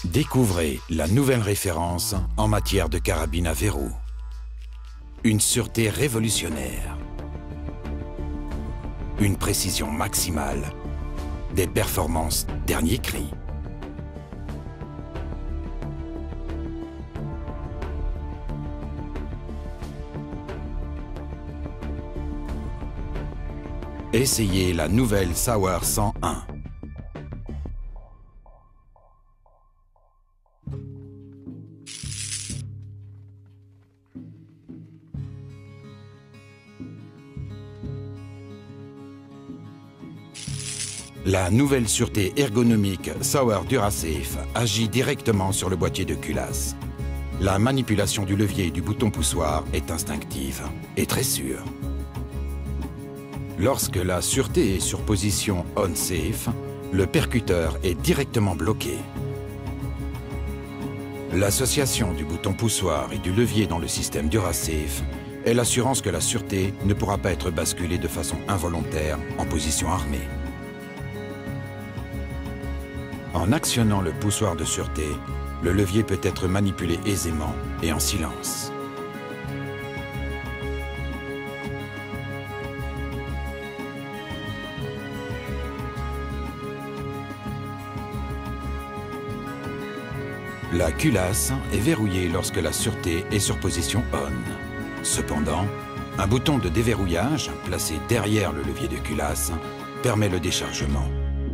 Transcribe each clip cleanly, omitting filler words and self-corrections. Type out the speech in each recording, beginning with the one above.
Découvrez la nouvelle référence en matière de carabine à verrou. Une sûreté révolutionnaire. Une précision maximale. Des performances dernier cri. Essayez la nouvelle Sauer 101. La nouvelle sûreté ergonomique Sauer DuraSafe agit directement sur le boîtier de culasse. La manipulation du levier et du bouton poussoir est instinctive et très sûre. Lorsque la sûreté est sur position on-safe, le percuteur est directement bloqué. L'association du bouton poussoir et du levier dans le système DuraSafe est l'assurance que la sûreté ne pourra pas être basculée de façon involontaire en position armée. En actionnant le poussoir de sûreté, le levier peut être manipulé aisément et en silence. La culasse est verrouillée lorsque la sûreté est sur position on. Cependant, un bouton de déverrouillage placé derrière le levier de culasse permet le déchargement,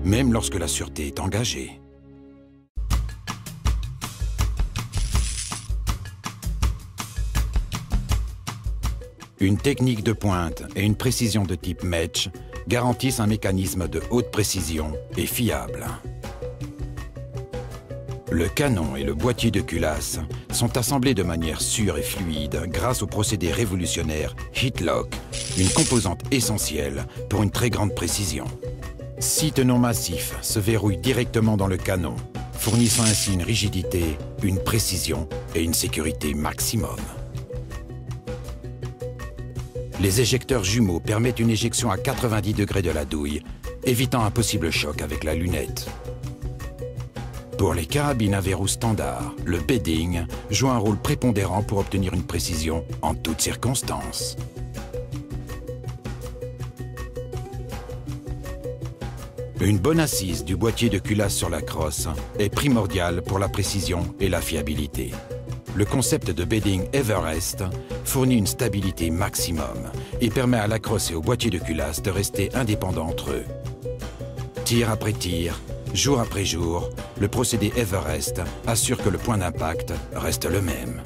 même lorsque la sûreté est engagée. Une technique de pointe et une précision de type Metch garantissent un mécanisme de haute précision et fiable. Le canon et le boîtier de culasse sont assemblés de manière sûre et fluide grâce au procédé révolutionnaire Heatlock, une composante essentielle pour une très grande précision. 6 tenons massifs se verrouillent directement dans le canon, fournissant ainsi une rigidité, une précision et une sécurité maximum. Les éjecteurs jumeaux permettent une éjection à 90 degrés de la douille, évitant un possible choc avec la lunette. Pour les carabines à verrou standard, le bedding joue un rôle prépondérant pour obtenir une précision en toutes circonstances. Une bonne assise du boîtier de culasse sur la crosse est primordiale pour la précision et la fiabilité. Le concept de bedding Everest fournit une stabilité maximum et permet à la crosse et au boîtier de culasse de rester indépendants entre eux. Tir après tir, jour après jour, le procédé Everest assure que le point d'impact reste le même.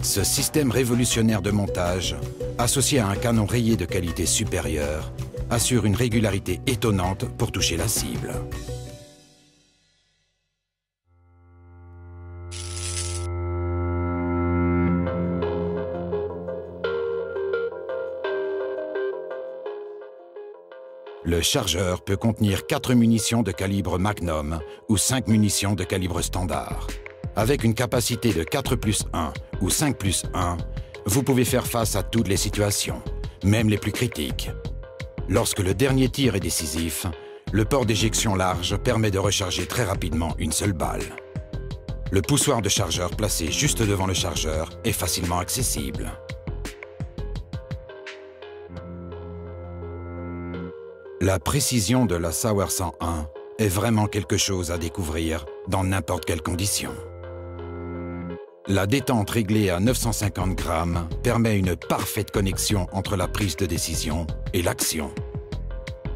Ce système révolutionnaire de montage, associé à un canon rayé de qualité supérieure, assure une régularité étonnante pour toucher la cible. Le chargeur peut contenir 4 munitions de calibre Magnum ou 5 munitions de calibre standard. Avec une capacité de 4+1 ou 5+1, vous pouvez faire face à toutes les situations, même les plus critiques. Lorsque le dernier tir est décisif, le port d'éjection large permet de recharger très rapidement une seule balle. Le poussoir de chargeur placé juste devant le chargeur est facilement accessible. La précision de la Sauer 101 est vraiment quelque chose à découvrir dans n'importe quelle condition. La détente réglée à 950 grammes permet une parfaite connexion entre la prise de décision et l'action.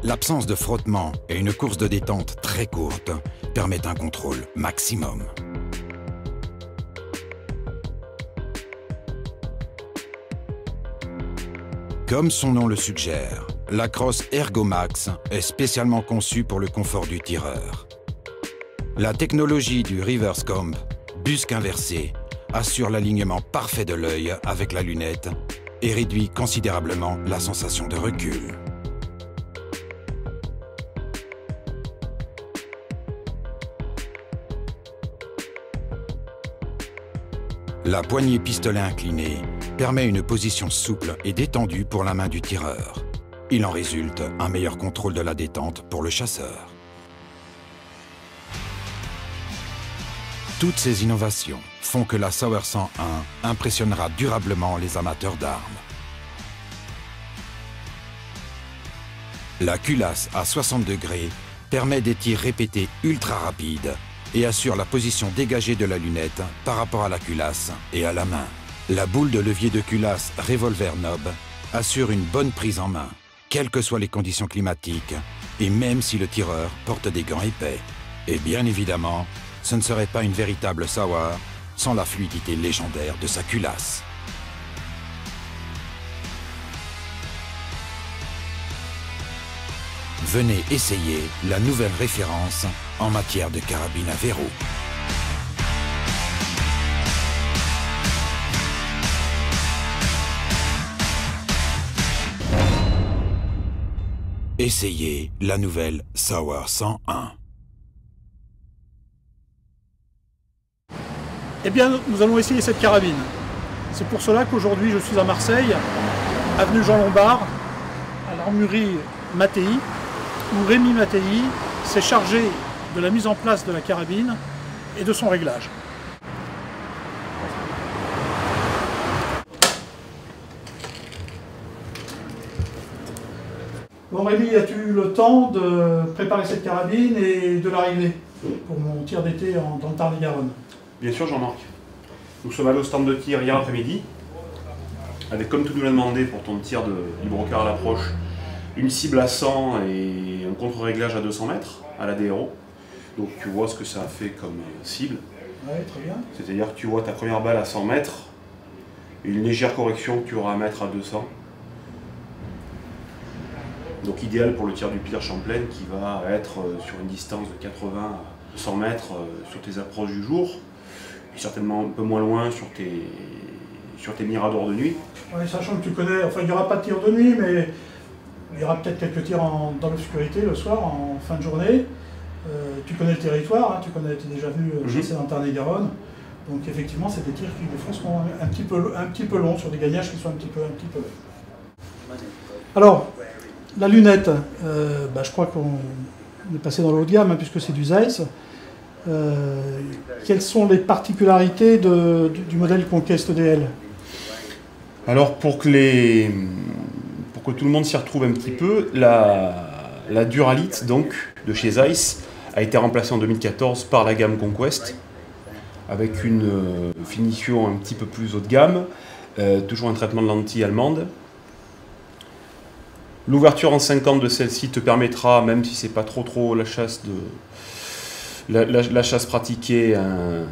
L'absence de frottement et une course de détente très courte permettent un contrôle maximum. Comme son nom le suggère, la crosse Ergomax est spécialement conçue pour le confort du tireur. La technologie du reverse comb, busque inversé, assure l'alignement parfait de l'œil avec la lunette et réduit considérablement la sensation de recul. La poignée pistolet inclinée permet une position souple et détendue pour la main du tireur. Il en résulte un meilleur contrôle de la détente pour le chasseur. Toutes ces innovations font que la Sauer 101 impressionnera durablement les amateurs d'armes. La culasse à 60 degrés permet des tirs répétés ultra rapides et assure la position dégagée de la lunette par rapport à la culasse et à la main. La boule de levier de culasse Revolver Knob assure une bonne prise en main, quelles que soient les conditions climatiques, et même si le tireur porte des gants épais. Et bien évidemment, ce ne serait pas une véritable Sauer sans la fluidité légendaire de sa culasse. Venez essayer la nouvelle référence en matière de carabine à verrou. Essayez la nouvelle Sauer 101. Eh bien, nous allons essayer cette carabine. C'est pour cela qu'aujourd'hui je suis à Marseille, avenue Jean Lombard, à l'armurerie Mattei, où Rémi Mattei s'est chargé de la mise en place de la carabine et de son réglage. Bon Rémi, as-tu eu le temps de préparer cette carabine et de la régler pour mon tir d'été dans le Tarn-et-Garonne? Bien sûr Jean-Marc. Nous sommes allés au stand de tir hier après-midi, avec comme tu nous l'as demandé pour ton tir du brocard à l'approche, une cible à 100 et un contre-réglage à 200 mètres à la DRO. Donc tu vois ce que ça a fait comme cible. Oui, très bien. C'est-à-dire que tu vois ta première balle à 100 mètres, et une légère correction que tu auras à mettre à 200. Donc idéal pour le tir du Pierre Champlain qui va être sur une distance de 80 à 100 mètres sur tes approches du jour, et certainement un peu moins loin sur tes miradors de nuit. Oui, sachant que tu connais, enfin il n'y aura pas de tir de nuit, mais il y aura peut-être quelques tirs dans l'obscurité le soir, en fin de journée. Tu connais le territoire, hein, tu es déjà venu chasser dans le Tarn-et-Garonne. Donc effectivement, c'est des tirs qui des fois sont un petit peu longs, sur des gagnages qui sont un petit peu longs. Alors, la lunette, je crois qu'on est passé dans le haut de gamme, hein, puisque c'est du Zeiss. Quelles sont les particularités du modèle Conquest DL? Alors pour que tout le monde s'y retrouve un petit peu, la Duralite donc, de chez Zeiss a été remplacée en 2014 par la gamme Conquest, avec une finition un petit peu plus haut de gamme, toujours un traitement de lentille allemande. L'ouverture en 50 de celle-ci te permettra, même si c'est pas trop la chasse pratiquée, un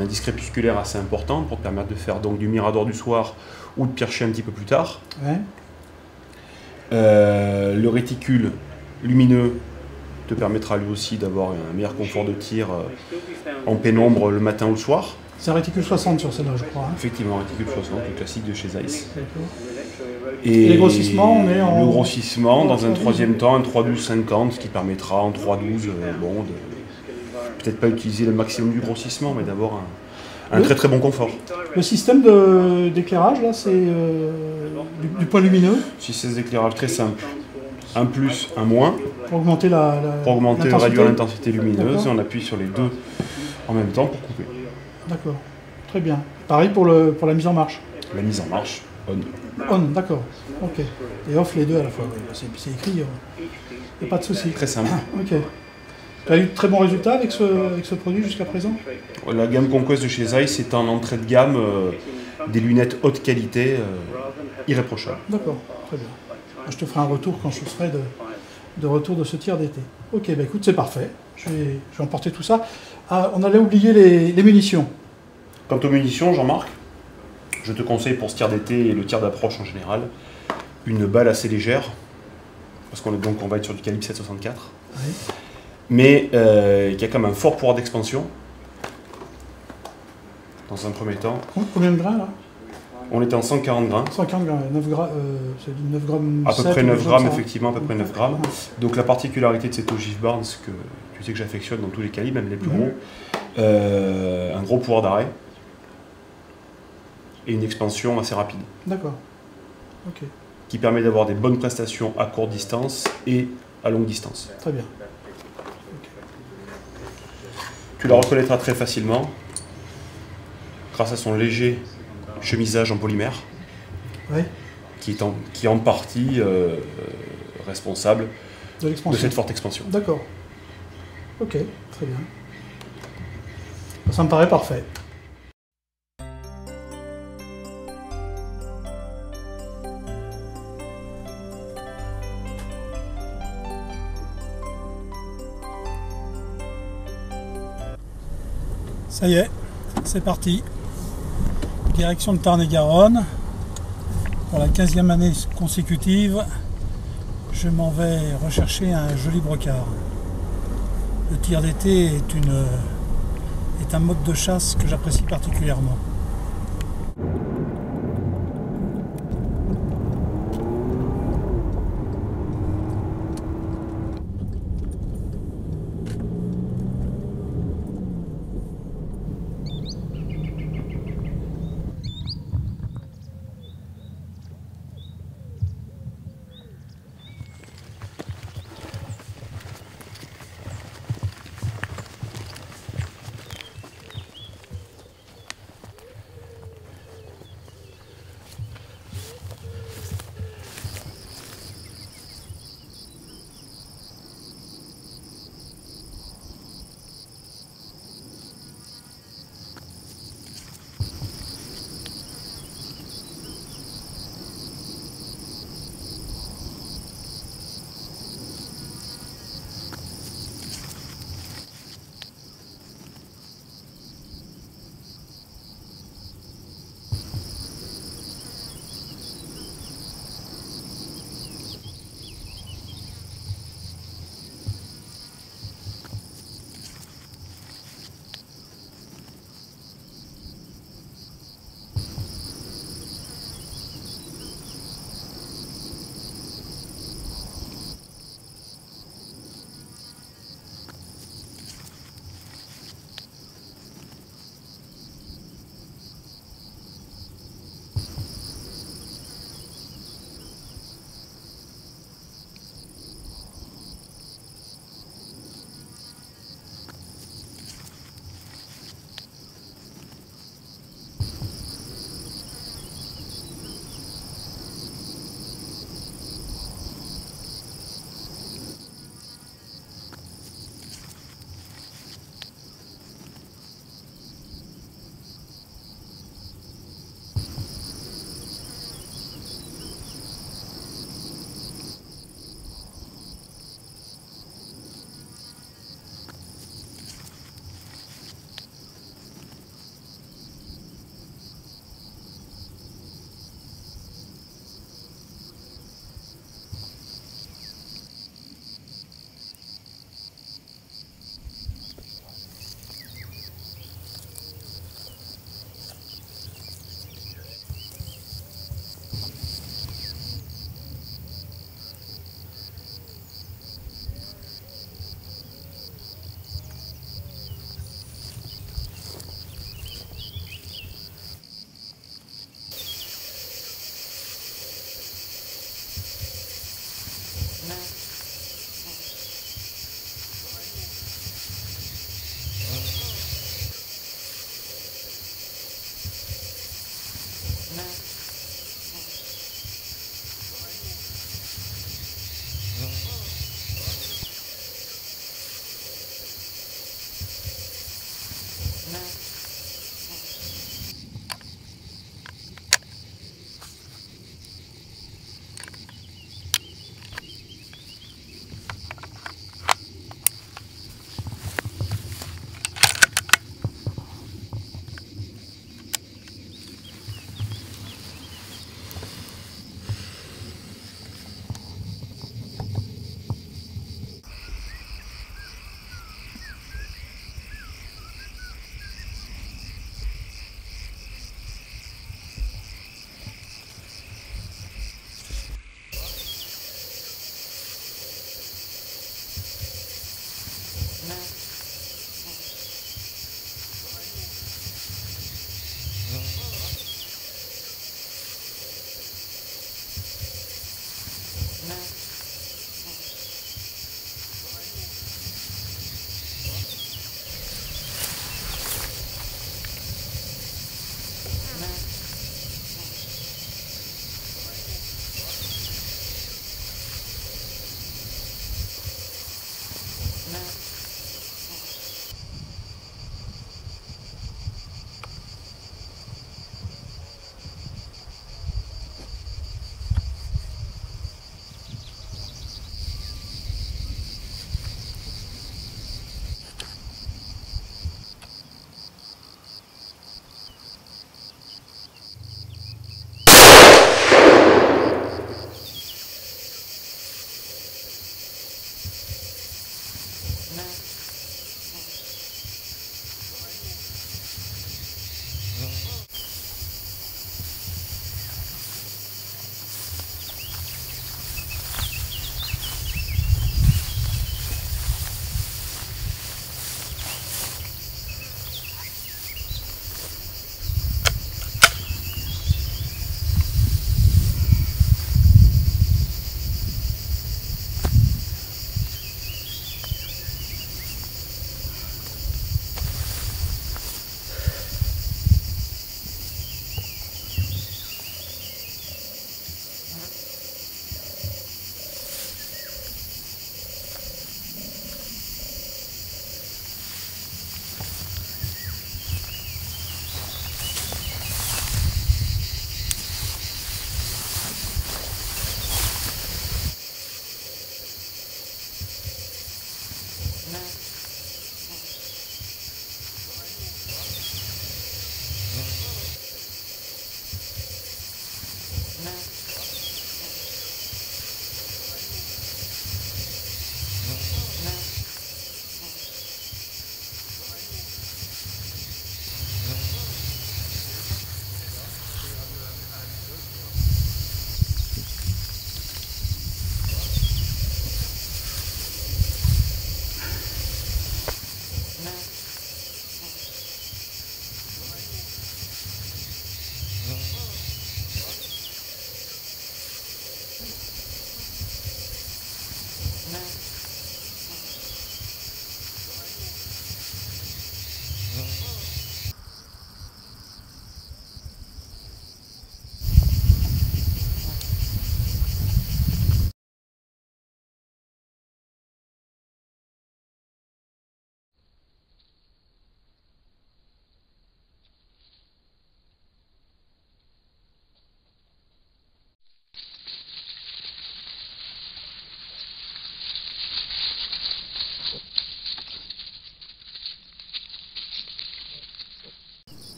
indice crépusculaire assez important pour te permettre de faire donc du mirador du soir ou de piocher un petit peu plus tard. Ouais. Le réticule lumineux te permettra lui aussi d'avoir un meilleur confort de tir en pénombre le matin ou le soir. C'est un réticule 60 sur celle-là, je crois. Hein. Effectivement, réticule 60, le classique de chez Zeiss. Et les grossissements, on est en... Le grossissement, dans un troisième temps, un 3,12-50, ce qui permettra en 3,12, peut-être pas utiliser le maximum du grossissement, mais d'avoir un très bon confort. Le système d'éclairage, là, c'est du point lumineux. Système d'éclairage très simple. Un plus, un moins. Pour augmenter réduire l'intensité lumineuse, et on appuie sur les deux en même temps pour couper. D'accord, très bien. Pareil pour la mise en marche. La mise en marche, on. On, d'accord, ok. Et off les deux à la fois. C'est écrit, il n'y a pas de souci. Très simple. Ok. Tu as eu de très bons résultats avec ce produit jusqu'à présent? La gamme Conquest de chez Zeiss est en entrée de gamme des lunettes haute qualité irréprochables. D'accord, très bien. Je te ferai un retour quand je serai de retour de ce tir d'été. Ok, bah écoute, c'est parfait. Je vais emporter tout ça. Ah, on allait oublier les munitions. Quant aux munitions, Jean-Marc, je te conseille pour ce tir d'été et le tir d'approche en général, une balle assez légère, parce qu'on va être sur du calibre 7,64, oui. Mais qui a quand même un fort pouvoir d'expansion, dans un premier temps. Combien de grains là? On était en 140 grains. 140 grains, 9 grammes, c'est 9 grammes. À peu 7, près 9 grammes, ça. effectivement, à peu près 9 grammes. Donc la particularité de cette ogive Barnes, que tu sais que j'affectionne dans tous les calibres, même les plus gros, un gros pouvoir d'arrêt et une expansion assez rapide. D'accord. Ok. Qui permet d'avoir des bonnes prestations à courte distance et à longue distance. Très bien. Tu la reconnaîtras très facilement grâce à son léger chemisage en polymère, qui est en partie responsable de cette forte expansion. D'accord. Ok, très bien. Ça me paraît parfait. Ça y est, c'est parti. Direction de Tarn-et-Garonne. Pour la 15e année consécutive, je m'en vais rechercher un joli brocard. Le tir d'été est un mode de chasse que j'apprécie particulièrement.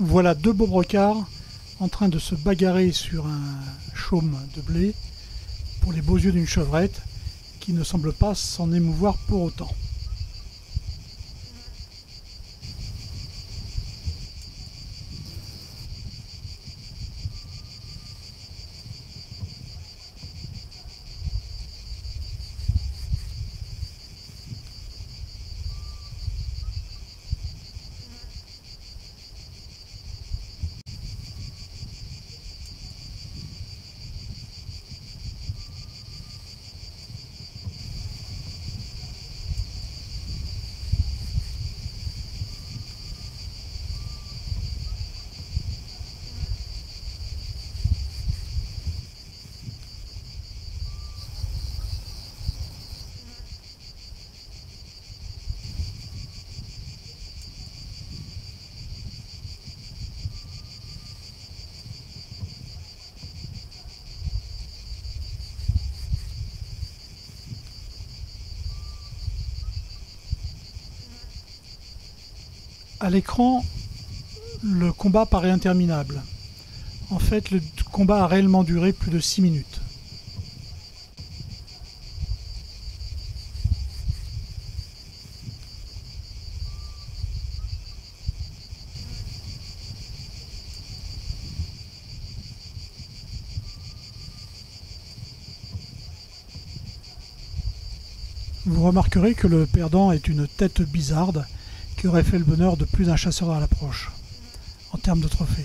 Voilà deux beaux brocards en train de se bagarrer sur un chaume de blé pour les beaux yeux d'une chevrette qui ne semble pas s'en émouvoir pour autant. À l'écran, le combat paraît interminable. En fait, le combat a réellement duré plus de 6 minutes. Vous remarquerez que le perdant est une tête bizarde qui aurait fait le bonheur de plus d'un chasseur à l'approche, en termes de trophées.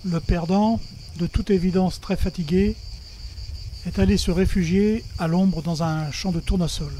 Le perdant, de toute évidence très fatigué, est allé se réfugier à l'ombre dans un champ de tournesol.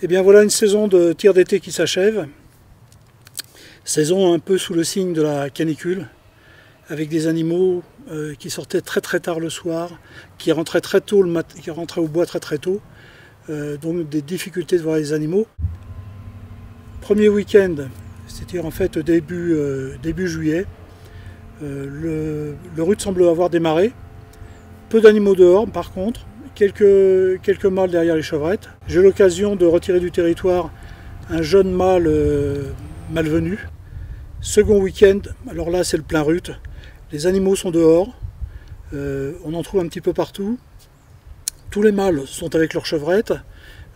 Et bien voilà une saison de tir d'été qui s'achève. Saison un peu sous le signe de la canicule, avec des animaux qui sortaient très très tard le soir, qui rentraient très tôt le matin, qui rentraient au bois très très tôt. Donc des difficultés de voir les animaux. Premier week-end, c'était en fait début juillet. Le rut semble avoir démarré. Peu d'animaux dehors par contre, quelques mâles derrière les chevrettes. J'ai l'occasion de retirer du territoire un jeune mâle malvenu. Second week-end, alors là c'est le plein rut. Les animaux sont dehors, on en trouve un petit peu partout. Tous les mâles sont avec leurs chevrettes.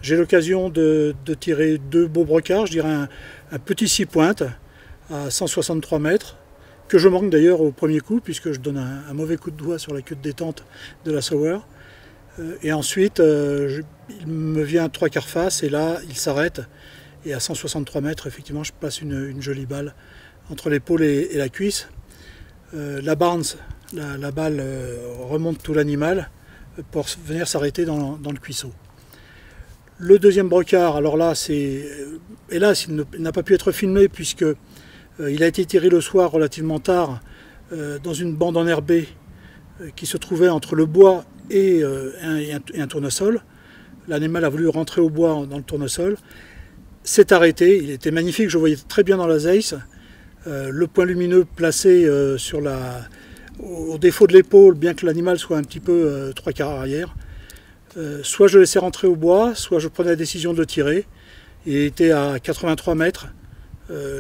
J'ai l'occasion de tirer 2 beaux brocards, je dirais un petit 6 pointes à 163 mètres, que je manque d'ailleurs au premier coup, puisque je donne un mauvais coup de doigt sur la queue de détente de la Sauer. Et ensuite, il me vient 3/4 face, et là, il s'arrête. Et à 163 mètres, effectivement, je passe une jolie balle entre l'épaule et la cuisse. La Barnes, la balle remonte tout l'animal pour venir s'arrêter dans le cuisseau. Le deuxième brocard, alors là, hélas, il n'a pas pu être filmé puisque il a été tiré le soir relativement tard dans une bande enherbée qui se trouvait entre le bois et un tournesol. L'animal a voulu rentrer au bois dans le tournesol, s'est arrêté, il était magnifique, je voyais très bien dans la Zeiss. Le point lumineux placé au défaut de l'épaule, bien que l'animal soit un petit peu 3/4 arrière. Soit je laissais rentrer au bois, soit je prenais la décision de le tirer. Il était à 83 mètres,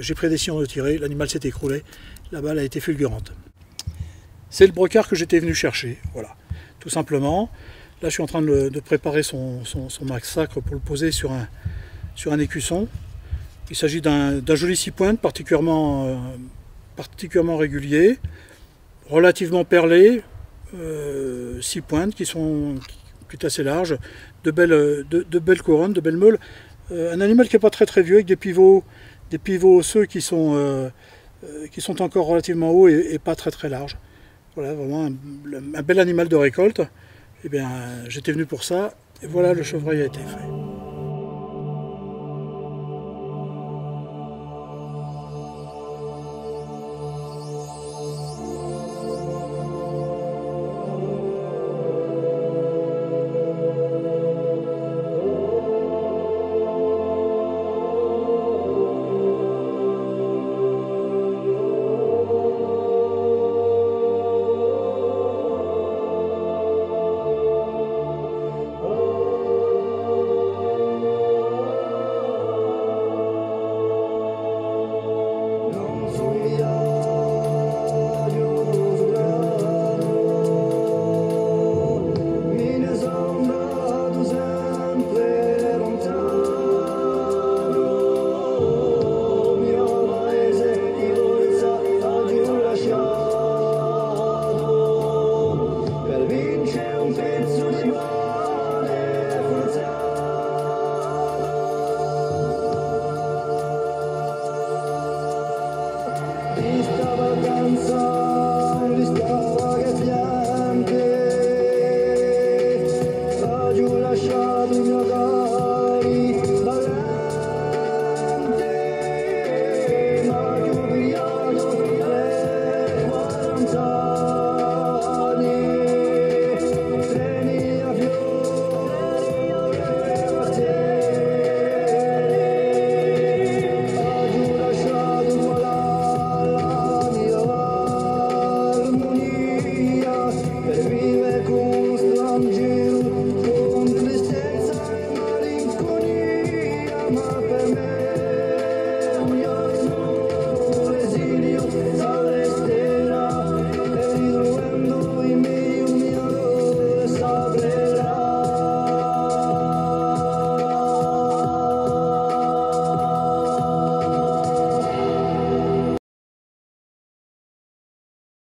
j'ai pris la décision de tirer, l'animal s'est écroulé, la balle a été fulgurante. C'est le brocard que j'étais venu chercher, voilà, tout simplement. Là je suis en train de préparer son massacre pour le poser sur un écusson. Il s'agit d'un joli 6 pointes particulièrement régulier, relativement perlé, 6 pointes qui est assez large, de belles couronnes, de belles meules. Un animal qui n'est pas très très vieux, avec des pivots osseux qui sont encore relativement hauts et pas très très larges. Voilà, vraiment un bel animal de récolte. Eh bien, j'étais venu pour ça, et voilà, le chevreuil a été fait. Giù lasciato il mio